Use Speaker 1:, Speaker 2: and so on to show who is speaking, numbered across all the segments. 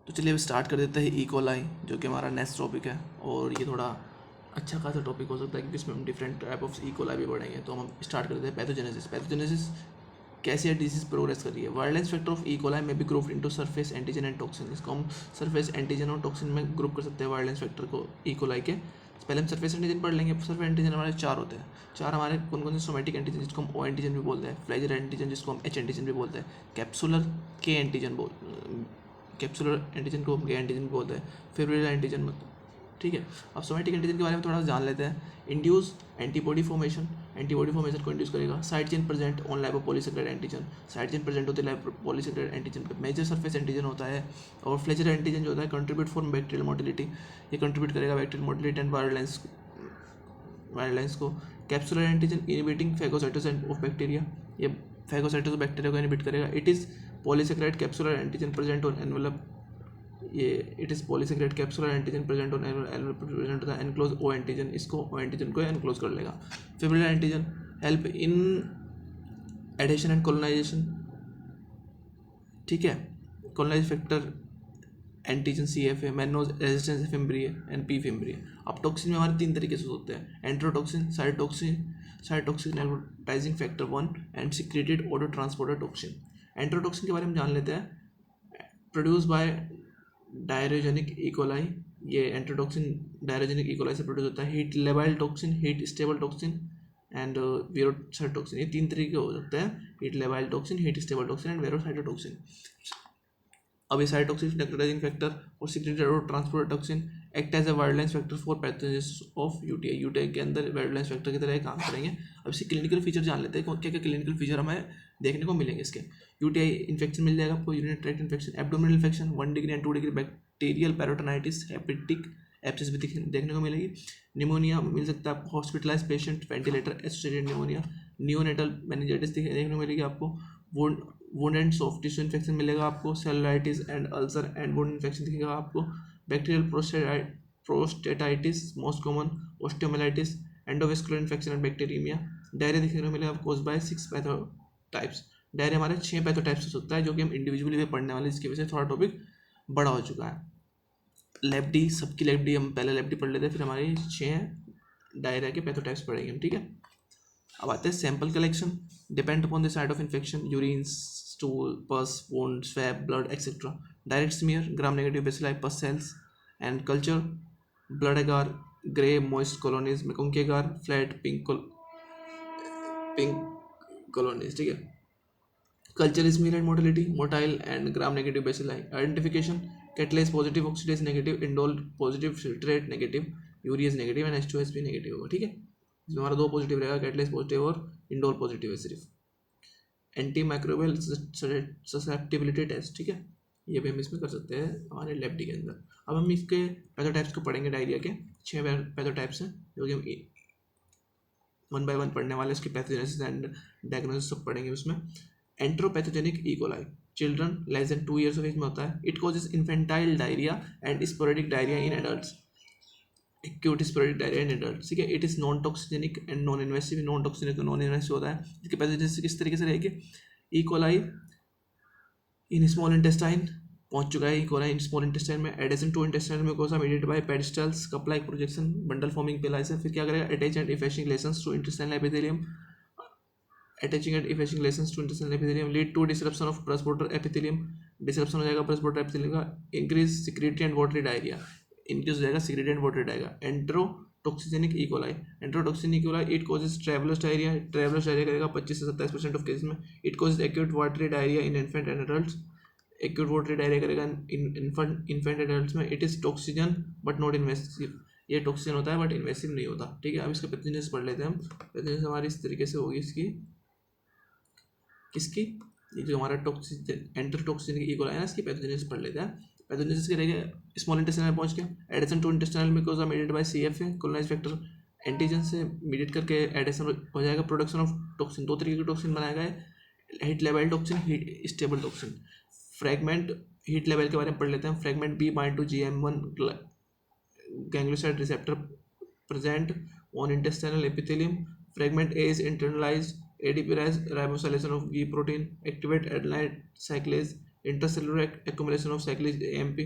Speaker 1: तो चलिए अब स्टार्ट कर देते हैं ई कोलाई, जो कि हमारा नेक्स्ट टॉपिक है। और ये थोड़ा अच्छा खासा टॉपिक हो सकता है क्योंकि इसमें हम different type of E coli भी पढ़ेंगे। तो हम स्टार्ट कर देते हैं पैथोजेनेसिस। पैथोजेनेसिस कैसे डिजीज प्रोग्रेस कर रही है। Virulence factor of E coli में भी group into surface antigen and toxin. इसको हम सरफेस एंटीजन और टॉक्सिन में ग्रुप कर सकते हैं वायरलेंस फैक्टर को ई कोलाई के। पहले हम सरफेस एंटीजन पढ़ लेंगे। सरफेस एंटीजन हमारे 4 होते हैं। 4 हमारे कौन कौन से सोमेटिक एंटीजन जिसको हम ओ एंटीजन भी बोलते हैं, फ्लेजर एंटीजन जिसको हम एच एंटीजन भी बोलते हैं, कैप्सुलर के एंटीजन कैप्सुलर एंटीजन को हम के एंटीजन भी बोलते हैं, फेब्रिलर एंटीजन। ठीक है, अब सोमेटिक एंटीजन के बारे में थोड़ा जान लेते हैं। इंड्यूस एंटीबॉडी फॉर्मेशन को इंड्यूस करेगा। Side chain present on lipopolysaccharide antigen. Side chain present होती है लाइपोपॉलीसेकेराइड एंटीजन पे। मेजर सरफेस एंटीजन होता है। और फ्लेजर एंटीजन जो होता है कंट्रीब्यूट फॉर बैक्टीरियल मोटिलिटी, ये कंट्रीब्यूट करेगा बैक्टीरियल मोटिलिटी एंड वायरलेंस को। Capsular antigen inhibiting phagocytosis of bacteria, ये फैगोसाइटोसिस ऑफ बैक्टीरिया को इनिबिट करेगा। It is polysaccharide capsular antigen present on envelope, ये it is polysaccharide capsular antigen present on present होता है enclose O antigen, इसको O antigen को enclose कर लेगा। Fibrillar antigen help in adhesion and colonization. ठीक है, colonize factor antigen C F है, mannose resistance fimbriae and P fimbriae. अब टॉक्सिन में हमारे 3 तरीके से होते हैं। Enterotoxin, cytotoxin advertising factor 1 and secreted auto transporter toxin. Enterotoxin के बारे में जान लेते हैं। प्रोड्यूस बाय डायरोजेनिक इकोलाई, ये एंट्रोटॉक्सिन डायरोजेनिक इकोलाई से प्रोड्यूस होता है। Heat labile toxin, heat stable toxin and verocytotoxin, ये 3 तरीके हो सकते हैं। Heat labile toxin, heat stable toxin and verocytotoxin. अब ये साइटोक्सिन नेक्रोटाइजिंग फैक्टर और सिक्रेटेड और transporter toxin act as a virulence factor for pathogenesis of UTI. UTI के अंदर वायरलेंस फैक्टर की तरह ये काम करेंगे। अब इसके क्लिनिकल फीचर जान लेते हैं, क्या क्या क्लिनिकल फीचर हमें देखने को मिलेंगे इसके। यूटीआई इन्फेक्शन मिल जाएगा आपको, urinary tract infection, abdominal infection 1 degree and 2 degree, bacterial peritonitis, hepatic abscess भी देखने को मिलेगी। निमोनिया मिल सकता है आपको, hospitalize patient, ventilator associated pneumonia, neonatal meningitis देखने को मिलेगी आपको। Wound and soft tissue infection मिलेगा आपको। Cellulitis and ulcer and wound infection दिखेगा आपको। Bacterial prostatitis most common, osteomyelitis, endovascular infection and bacteraemia. Diarrhoea देखने को मिलेगा आपको बाय 6 पैथोटाइप्स। डायरिया हमारे 6 पैथोटाइप्स हो सकता है, जो कि हम इंडिविजुअली भी पढ़ने वाले, इसकी वजह से थोड़ा टॉपिक बड़ा हो चुका है। लैब डी, सबकी लैब डी हम पहले लैब डी पढ़ लेते हैं, फिर हमारे 6 डायरिया के पैथोटाइप्स पढ़ेंगे हम। ठीक है, अब आते हैं sample collection. Depend upon the site of infection, urine, stool, pus, wound, swab, blood etcetera. Direct smear, gram negative bacilli pus cells and culture. Blood agar, grey moist colonies, MacConkey agar, flat pink colonies. ठीक है, culture smear and motility, motile and gram negative bacilli. Identification, catalase positive, oxidase negative, indole positive, filtrate negative, urease negative and H2S भी negative होगा। ठीक है, इसमें हमारा 2 positive रहेगा, catalyse positive और इंडोल पॉजिटिव है सिर्फ। एंटी माइक्रोबियल ससेप्टिबिलिटी टेस्ट, ठीक है, ये भी हम इसमें कर सकते हैं हमारे लैब डी के अंदर। अब हम इसके पैथोटाइप्स को पढ़ेंगे। डायरिया के 6 पैथोटाइप्स हैं, जो कि हम 1 बाय 1 पढ़ने वाले। इसकी पैथोजेनेसिस एंड डायग्नोसिस सब पढ़ेंगे उसमें। Enteropathogenic E coli, children less than 2 years of age में होता है। It causes infantile diarrhoea and sporadic diarrhoea in adults, acute sporadic diarrhoea in adult. ठीक है, it is non toxigenic and non invasive. Non toxigenic non invasive होता है। इसके pathogenesis किस तरीके से रहेगी। E coli in small intestine पहुंच चुका है। E coli in small intestine में, adhesion to intestinal mucosa mediated by pedestals, cup like projection, bundle forming pili. फिर क्या करेगा, attach and effacing lesions to intestinal epithelium, attaching and effacing lesions to intestinal epithelium lead to disruption of presbyopia epithelium, disruption हो जाएगा presbyopia epithelium का। increase secretory and watery diarrhea, increase हो जाएगा secretory and watery diarrhea। enterotoxigenic E. coli, enterotoxigenic E. coli it causes travelers diarrhea, travelers diarrhea करेगा 25 से 27% of cases में। it causes acute watery diarrhea in infant and adults, acute watery diarrhea करेगा infant adults में। it is toxin but not invasive, ये toxin होता है but invasive नहीं होता। ठीक है, अब इसका पैथोजेनेसिस पढ़ लेते हैं हम। पैथोजेनेसिस हमारी इस तरीके से होगी इसकी, किसकी, ये जो हमारा टॉक्सिन एंटरटॉक्सिन ई कोलाई है ना, इसकी पैथोजेनेसिस पढ़ लेते हैं। पैथोजेनेसिस करेंगे स्मॉल इंटेस्टाइन में पहुंच के, adhesion to intestinal mucosa mediated by CFA, colonize factor antigen से मीडिएट करके एडिशन हो जाएगा। प्रोडक्शन ऑफ टॉक्सिन, 2 तरीके के टॉक्सिन बनाया गया है, हीट लेवल toxin, heat stable toxin. Fragment heat लेवल के बारे में पढ़ लेते हैं। Fragment B bind to GM1 ganglioside receptor present on intestinal epithelium. Fragment A is internalized ADP ribosylation of G protein, activate adenine cyclase, intracellular accumulation of cyclic AMP,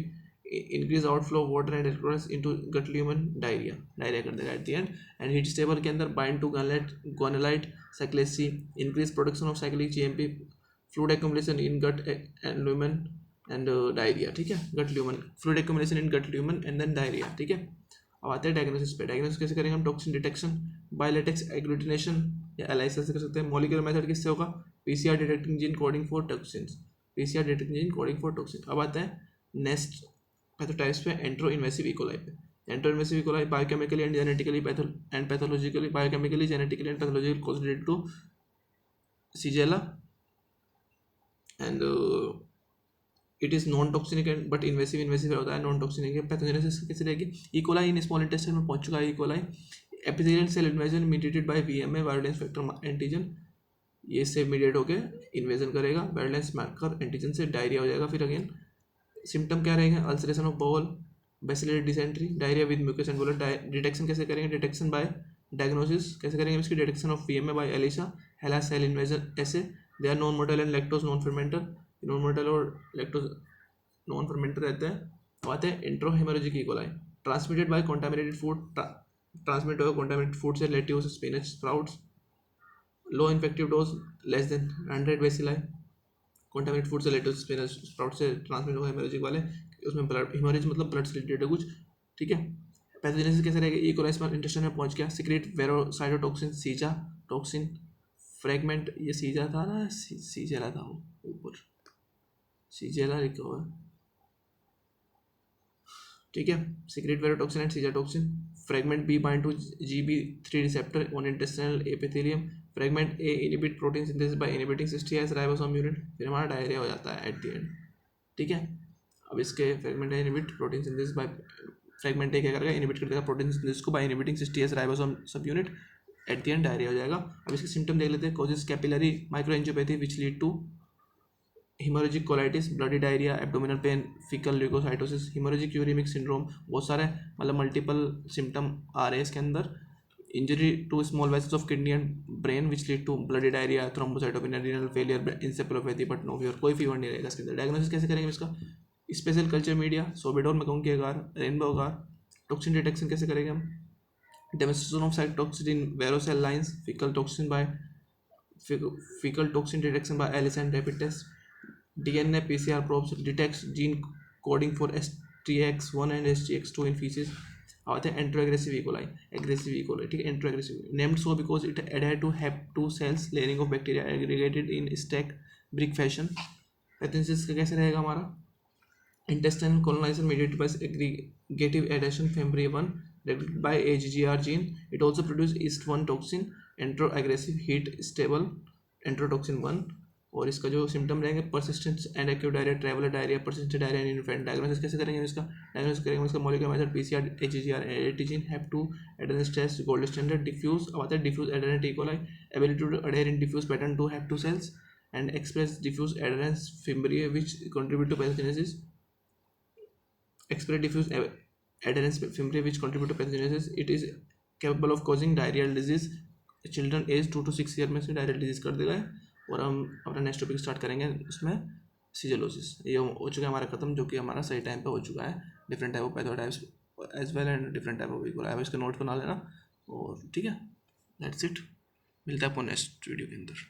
Speaker 1: increase outflow of water and electrolytes into gut lumen, diarrhoea कर देगा at the end. And heat stable के अंदर bind to guanylate cyclase C, increase production of cyclic GMP, fluid accumulation in gut and lumen and diarrhoea. ठीक है, gut lumen, fluid accumulation in gut lumen and then diarrhoea. ठीक है, अब आते हैं diagnosis पे. डायग्नोसिस कैसे करेंगे हम? Toxin detection bye latex agglutination या एलाइसिस से कर सकते हैं. मॉलिक्यूलर मेथड किससे होगा? PCR detecting gene coding for toxins, PCR detecting gene coding for toxin. अब आता है नेक्स्ट पैथोटाइप्स पे, एंट्रो इन्वेसिव इकोलाई पे. Entero invasive E coli biochemically and genetically and pathologically, biochemically genetically and pathologically cause related to Shigella and it is non toxinic and but invasive होता है. Non टॉक्सिनिक है. Pathogenesis कैसे रहेगी? इकोलाई इन small intestine में पहुंच चुका है. E coli epithelial cell invasion mediated by VMA virulence factor antigen, ये से मीडिएट होकर इन्वेजन करेगा वायरोलेंस मार्कर एंटीजन से. डायरिया हो जाएगा. फिर अगेन सिम्टम क्या रहेंगे? Ulceration of bowel, bacillary dysentery, diarrhoea with mucus and blood. Detection कैसे करेंगे? डिटेक्शन बाय डायग्नोसिस कैसे करेंगे इसकी? Detection of VMA by ELISA, HeLa cell invasion ऐसे. They are non motile and lactose non fermenter. Non mortar और lactose non fermenter रहते हैं. अब आते हैं entero haemorrhagic E coli, transmitted by contaminated food, transmit होगा कॉन्टामिनेटेड फूड से, lettuce, spinach, sprouts. Low infective dose less than 100 bacilli. Contaminated food से, lettuce, spinach, sprout से ट्रांसमिट होगा हेमोरेजिक वाले. उसमें ब्लड हेमोरेज मतलब ब्लड से रिलेटेड है कुछ. ठीक है. पैथोजेनेसिस कैसे रहेगा? ई कोलाई स्मॉल इंटेस्टाइन में पहुंच गया, सीक्रेट वेरोसाइटोटॉक्सिन, सीजा टॉक्सिन फ्रेगमेंट. ये सीजा था ना, सीजेला था वो ऊपर, सीजेला लिखा हुआ है. ठीक है. Secrete verotoxin and Shiga toxin. Fragment B bind to GB3 receptor on intestinal epithelium. Fragment A inhibit protein synthesis by inhibiting 60S ribosome unit. फिर हमारा डायरिया हो जाता है एट द एंड. ठीक है. अब इसके fragment A inhibit protein synthesis by, fragment A क्या करेगा? इनिबिट कर देगा प्रोटीन सिंथेसिस को by inhibiting 60S ribosome subunit. At the end diarrhoea हो जाएगा. अब इसके सिम्टम देख लेते हैं. Causes capillary microangiopathy which lead to haemorrhagic colitis, bloody diarrhoea, abdominal pain, faecal leucocytosis, haemorrhagic uraemic syndrome. बहुत सारे मतलब मल्टीपल सिम्टम आ रहे हैं इसके अंदर. Injury to small vessels of kidney and brain which lead to bloody diarrhoea, thrombocytopenia, renal failure, encephalopathy but no fever. कोई fever नहीं रहेगा इसके अंदर. डायग्नोसिस कैसे करेंगे इसका? स्पेशल कल्चर मीडिया, सोबिडोल में कहूँ कि agar, rainbow agar. Toxin detection कैसे करेंगे हम? Demonstration of cytotoxin in vero cell lines, faecal toxin detection by ELISA and rapid test. DNA PCR probes detects gene coding for STX1 and STX2 in feces. आते हैं एंट्रोएग्रेसिव E coli, aggressive E coli. ठीक है. Enteroaggregative named so because it एडहेड to HEP2 cells layering of bacteria aggregated in stack brick fashion. Pathogenesis का कैसे रहेगा हमारा? intestinal colonization mediated by aggregative adhesion fembri1 regulated by AGGR gene. It also produces EST1 toxin, enteroaggressive heat stable enterotoxin 1. और इसका जो symptom रहेंगे persistent and acute diarrhoea, traveller diarrhoea, persistent diarrhoea in infant. Diagnosis कैसे करेंगे इसका? Diagnosis करेंगे इसका molecular method PCR AGGR antigen HEP2 adherence test gold standard. Diffuse. अब आता है diffuse adherent E coli, ability to adhere in diffuse pattern to HEP2 cells and express diffuse adherence fimbriae which contribute to pathogenesis. express diffuse adherence fimbria which contribute to pathogenesis. It is capable of causing diarrheal disease. Children age 2 to 6 year में से diarrhoeal disease कर देगा. और हम अपना next topic start करेंगे उसमें सीजलोसिस. ये हो चुका है हमारा खत्म, जो कि हमारा सही टाइम पे हो चुका है. Different type of pathotypes as well and different type of E coli. इसके नोट बना लेना. और ठीक है, दैट्स इट. मिलता है आपको नेक्स्ट वीडियो के अंदर.